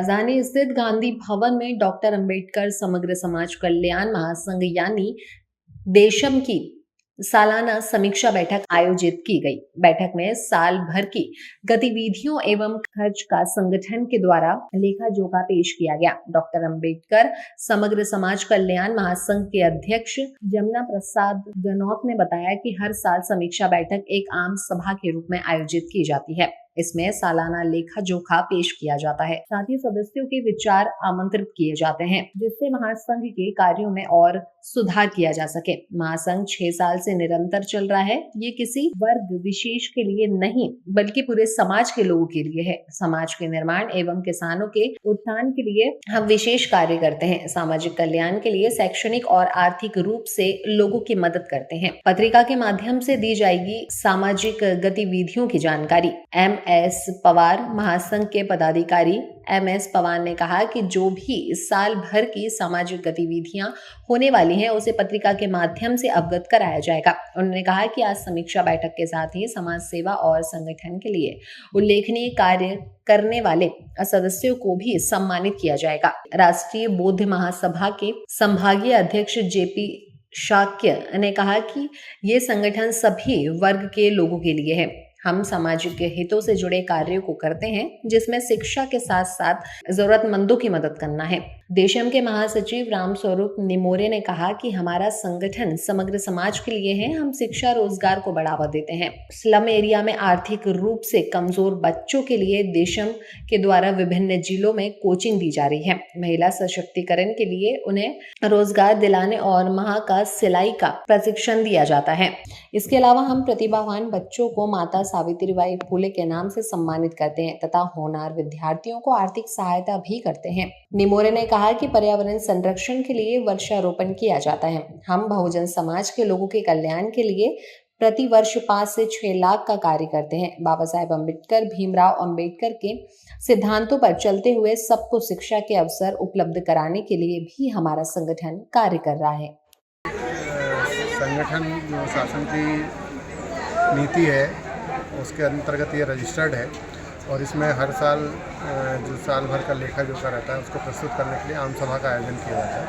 राजधानी स्थित गांधी भवन में डॉक्टर अंबेडकर समग्र समाज कल्याण महासंघ यानी देशम की सालाना समीक्षा बैठक आयोजित की गई। बैठक में साल भर की गतिविधियों एवं खर्च का संगठन के द्वारा लेखा जोखा पेश किया गया। डॉक्टर अंबेडकर समग्र समाज कल्याण महासंघ के अध्यक्ष जमुना प्रसाद गनौत ने बताया कि हर साल समीक्षा बैठक एक आम सभा के रूप में आयोजित की जाती है। इसमें सालाना लेखा जोखा पेश किया जाता है, साथ ही सदस्यों के विचार आमंत्रित किए जाते हैं, जिससे महासंघ के कार्यों में और सुधार किया जा सके। महासंघ 6 साल से निरंतर चल रहा है। ये किसी वर्ग विशेष के लिए नहीं बल्कि पूरे समाज के लोगों के लिए है। समाज के निर्माण एवं किसानों के उत्थान के लिए हम विशेष कार्य करते हैं। सामाजिक कल्याण के लिए शैक्षणिक और आर्थिक रूप से लोगों की मदद करते हैं। पत्रिका के माध्यम से दी जाएगी सामाजिक गतिविधियों की जानकारी। एस पवार महासंघ के पदाधिकारी MS पवार ने कहा कि जो भी इस साल भर की सामाजिक गतिविधियां होने वाली हैं उसे पत्रिका के माध्यम से अवगत कराया जाएगा। उन्होंने कहा कि आज समीक्षा बैठक के साथ ही समाज सेवा और संगठन के लिए उल्लेखनीय कार्य करने वाले सदस्यों को भी सम्मानित किया जाएगा। राष्ट्रीय बौद्ध महासभा के संभागीय अध्यक्ष JP शाक्य ने कहा कि ये संगठन सभी वर्ग के लोगों के लिए है। हम सामाजिक हितों से जुड़े कार्यों को करते हैं, जिसमें शिक्षा के साथ साथ जरूरतमंदों की मदद करना है। देशम के महासचिव रामस्वरूप निमोरे ने कहा कि हमारा संगठन समग्र समाज के लिए है। हम शिक्षा रोजगार को बढ़ावा देते हैं। स्लम एरिया में आर्थिक रूप से कमजोर बच्चों के लिए देशम के द्वारा विभिन्न जिलों में कोचिंग दी जा रही है। महिला सशक्तिकरण के लिए उन्हें रोजगार दिलाने और माह का सिलाई का प्रशिक्षण दिया जाता है। इसके अलावा हम प्रतिभावान बच्चों को माता सावित्रीबाई फुले के नाम से सम्मानित करते हैं तथा होनहार विद्यार्थियों को आर्थिक सहायता भी करते हैं। निमोरे ने कहा कि पर्यावरण संरक्षण के लिए वृक्षारोपण किया जाता है। हम बहुजन समाज के लोगों के कल्याण के लिए प्रति वर्ष 5 से 6 लाख का कार्य करते हैं। बाबा साहेब अम्बेडकर भीमराव अम्बेडकर के सिद्धांतों पर चलते हुए सबको शिक्षा के अवसर उपलब्ध कराने के लिए भी हमारा संगठन कार्य कर रहा है। संगठन जो शासन की नीति है उसके अंतर्गत ये रजिस्टर्ड है और इसमें हर साल जो साल भर का लेखा जोखा रहता है उसको प्रस्तुत करने के लिए आम सभा का आयोजन किया जाता है।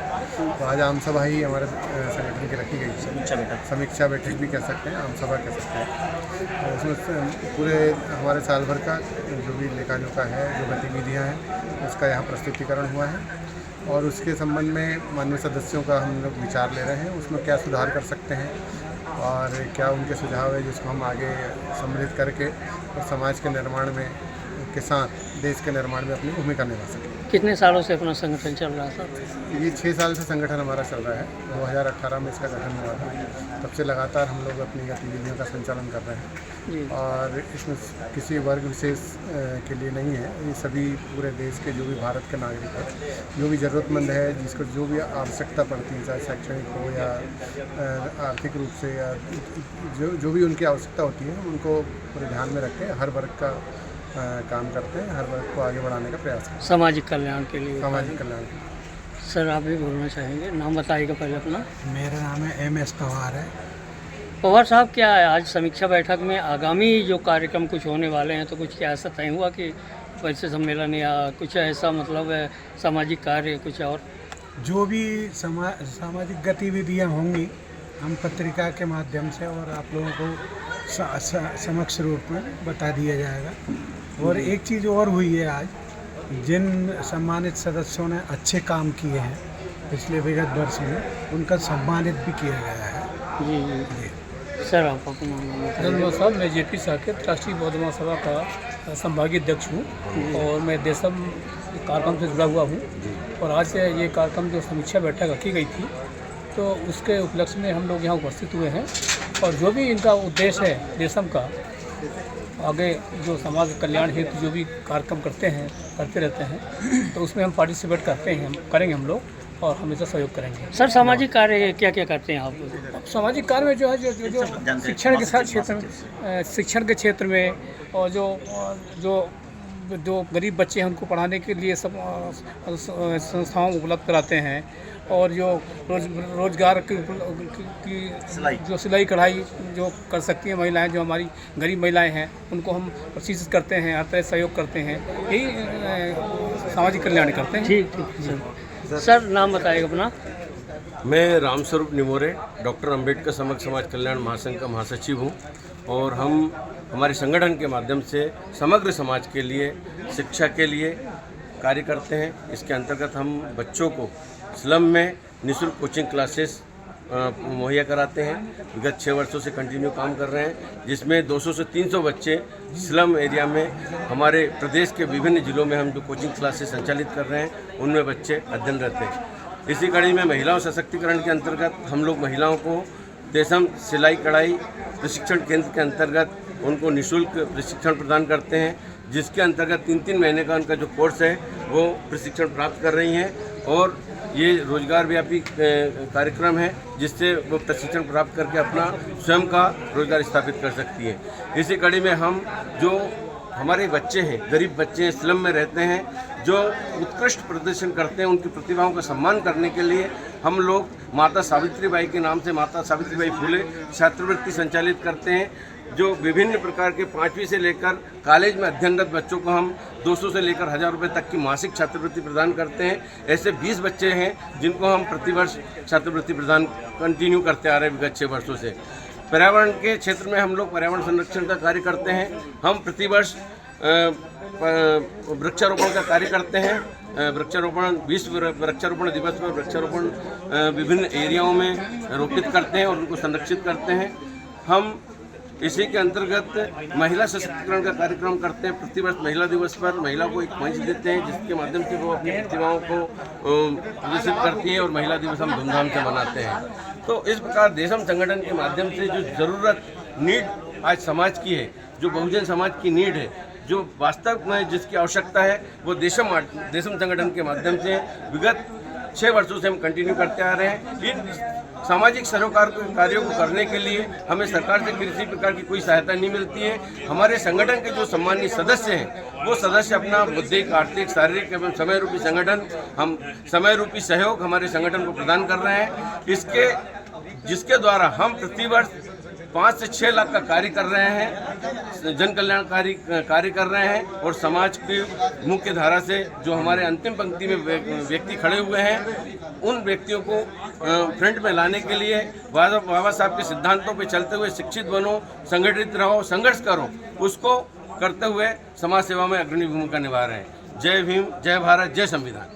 तो आज आम सभा ही हमारे संगठन की रखी गई। समीक्षा बैठक भी कह सकते हैं, आम सभा कह सकते हैं। तो उसमें पूरे हमारे साल भर का जो भी लेखा जोखा है, जो गतिविधियाँ हैं, उसका यहाँ प्रस्तुतिकरण हुआ है और उसके संबंध में माननीय सदस्यों का हम लोग विचार ले रहे हैं। उसमें क्या सुधार कर सकते हैं और क्या उनके सुझाव है जिसको हम आगे सम्मिलित करके और समाज के निर्माण में के साथ देश के निर्माण में अपनी भूमिका निभा सकें। कितने सालों से अपना संगठन चल रहा है? ये 6 साल से संगठन हमारा चल रहा है। 2018 में इसका गठन हुआ था। तब से लगातार हम लोग अपनी गतिविधियों का संचालन कर रहे हैं और इसमें किसी वर्ग विशेष के लिए नहीं है। ये सभी पूरे देश के जो भी भारत के नागरिक हैं, जो भी ज़रूरतमंद है, जिसको जो भी आवश्यकता पड़ती है, चाहे शैक्षणिक हो या आर्थिक रूप से या जो भी उनकी आवश्यकता होती है, उनको पूरे ध्यान में रख के हर वर्ग का काम करते हैं, हर वर्ग को आगे बढ़ाने का प्रयास करते हैं। सामाजिक कल्याण के लिए। सामाजिक कल्याण। सर आप भी बोलना चाहेंगे? नाम बताइएगा पहले अपना। मेरा नाम है MS पवार है। पवार साहब, क्या है आज समीक्षा बैठक में आगामी जो कार्यक्रम कुछ होने वाले हैं, तो कुछ क्या ऐसा तय हुआ कि परिषद सम्मेलन या कुछ ऐसा मतलब है सामाजिक कार्य कुछ और? जो भी सामाजिक गतिविधियां होंगी हम पत्रिका के माध्यम से और आप लोगों को समक्ष रूप में बता दिया जाएगा। और एक चीज़ और हुई है, आज जिन सम्मानित सदस्यों ने अच्छे काम किए हैं पिछले विगत वर्ष में, उनका सम्मानित भी किया गया है। जी। सर आप अपना नाम धन्यवाद साहब। मैं JP साकेत राष्ट्रीय बौद्ध महासभा का संभागीय अध्यक्ष हूँ और मैं देशम कार्यक्रम से जुड़ा हुआ हूँ। और आज से ये कार्यक्रम जो समीक्षा बैठक रखी गई थी, तो उसके उपलक्ष्य में हम लोग यहाँ उपस्थित हुए हैं और जो भी इनका उद्देश्य है देशम का, आगे जो समाज कल्याण हेतु जो भी कार्यक्रम करते रहते हैं, तो उसमें हम पार्टिसिपेट करेंगे हम लोग और हमेशा सहयोग करेंगे। सर सामाजिक कार्य क्या क्या करते हैं आप? अब सामाजिक कार्य में जो है जो शिक्षण के साथ क्षेत्र में, शिक्षण के क्षेत्र में और जो गरीब बच्चे हैं उनको पढ़ाने के लिए सब संस्थाओं उपलब्ध कराते हैं और जो रोजगार की जो सिलाई कढ़ाई जो कर सकती हैं महिलाएं, जो हमारी गरीब महिलाएं हैं, उनको हम प्रशिक्षित करते हैं, हर तरह सहयोग करते हैं। यही सामाजिक कल्याण करते हैं। ठीक सर नाम बताइएगा अपना। मैं रामस्वरूप निमोरे डॉक्टर अंबेडकर समग्र समाज कल्याण महासंघ का महासचिव हूँ और हम हमारे संगठन के माध्यम से समग्र समाज के लिए शिक्षा के लिए कार्य करते हैं। इसके अंतर्गत हम बच्चों को स्लम में निःशुल्क कोचिंग क्लासेस मुहैया कराते हैं। विगत 6 वर्षों से कंटिन्यू काम कर रहे हैं, जिसमें 200 से 300 बच्चे स्लम एरिया में हमारे प्रदेश के विभिन्न जिलों में हम जो कोचिंग क्लासेस संचालित कर रहे हैं उनमें बच्चे अध्ययनरत हैं। इसी कड़ी में महिलाओं सशक्तिकरण के अंतर्गत हम लोग महिलाओं को देशम सिलाई कढ़ाई प्रशिक्षण केंद्र के अंतर्गत उनको निःशुल्क प्रशिक्षण प्रदान करते हैं, जिसके अंतर्गत 3-3 महीने का उनका जो कोर्स है वो प्रशिक्षण प्राप्त कर रही हैं और ये रोजगार व्यापी कार्यक्रम है, जिससे वो प्रशिक्षण प्राप्त करके अपना स्वयं का रोजगार स्थापित कर सकती है। इसी कड़ी में हम जो हमारे बच्चे हैं, गरीब बच्चे हैं, स्लम में रहते हैं, जो उत्कृष्ट प्रदर्शन करते हैं, उनकी प्रतिभाओं का सम्मान करने के लिए हम लोग माता सावित्रीबाई के नाम से माता सावित्रीबाई फुले छात्रवृत्ति संचालित करते हैं। जो विभिन्न प्रकार के 5वीं से लेकर कॉलेज में अध्ययनरत बच्चों को हम 200 से लेकर 1000 रुपये तक की मासिक छात्रवृत्ति प्रदान करते हैं। ऐसे 20 बच्चे हैं जिनको हम प्रतिवर्ष छात्रवृत्ति प्रदान कंटिन्यू करते आ रहे हैं विगत 6 वर्षों से। पर्यावरण के क्षेत्र में हम लोग पर्यावरण संरक्षण का कार्य करते हैं। हम प्रतिवर्ष वृक्षारोपण का कार्य करते हैं। वृक्षारोपण विश्व वृक्षारोपण दिवस पर वृक्षारोपण विभिन्न एरियाओं में रोपित करते हैं और उनको संरक्षित करते हैं। हम इसी के अंतर्गत महिला सशक्तिकरण का कार्यक्रम करते हैं। प्रतिवर्ष महिला दिवस पर महिला को एक मंच देते हैं, जिसके माध्यम से वो अपनी प्रतिभाओं को प्रदर्शित करती है और महिला दिवस हम धूमधाम से मनाते हैं। तो इस प्रकार देशम संगठन के माध्यम से जो ज़रूरत नीड आज समाज की है, जो बहुजन समाज की नीड है, जो वास्तव में जिसकी आवश्यकता है, वो देशम संगठन के माध्यम से विगत 6 वर्षों से हम कंटिन्यू करते आ रहे हैं। इन सामाजिक सरोकार कार्यों को करने के लिए हमें सरकार से किसी प्रकार की कोई सहायता नहीं मिलती है। हमारे संगठन के जो सम्मानित सदस्य हैं, वो सदस्य अपना बौद्धिक, आर्थिक, शारीरिक एवं समय रूपी संगठन हम समय रूपी सहयोग हमारे संगठन को प्रदान कर रहे हैं। जिसके द्वारा हम प्रतिवर्ष 5 से 6 लाख का कार्य कर रहे हैं, जन कल्याणकारी कार्य कर रहे हैं और समाज की मुख्य धारा से जो हमारे अंतिम पंक्ति में व्यक्ति खड़े हुए हैं, उन व्यक्तियों को फ्रंट में लाने के लिए बाबा साहब के सिद्धांतों पे चलते हुए शिक्षित बनो, संगठित रहो, संघर्ष करो, उसको करते हुए समाज सेवा में अग्रणी भूमिका निभा रहे हैं। जय भीम, जय भारत, जय संविधान।